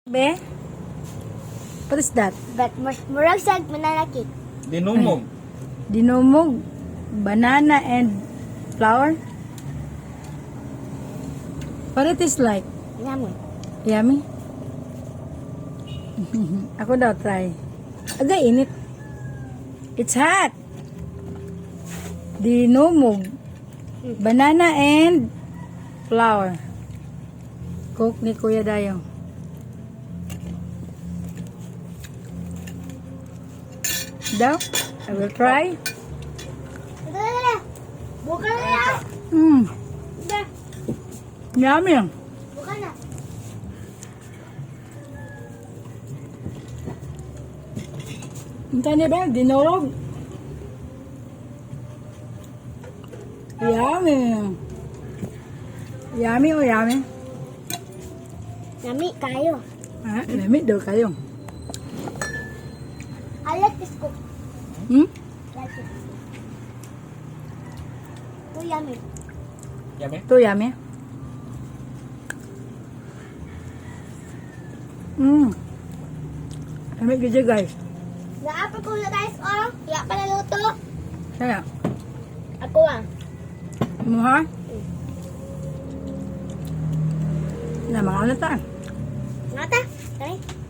Be? What is that? But murag sad banana cake. Dinumog. Dinumog, banana and flour? What it is like? Yummy. Yummy? Ako daw try. Agay init. It's hot. Dinumog, banana and flour. Cook ni Kuya Dayo. Daw, I will try. Dala. Buka na yan. Da. Yummy. Buka na. Hinta niya ba? Dinurog. Yummy. Yummy o yummy? Yummy kayo. Ah, lamig daw kayo. I like this cook. Hmm? Like it. Oh, yummy. Yummy? Ito yummy. Lamig ka dyan guys. Naapa ko na guys, oh. Kaya pa naluto. Kaya, Ako ah. muha? Na mga ano ta? Ngata. Okay.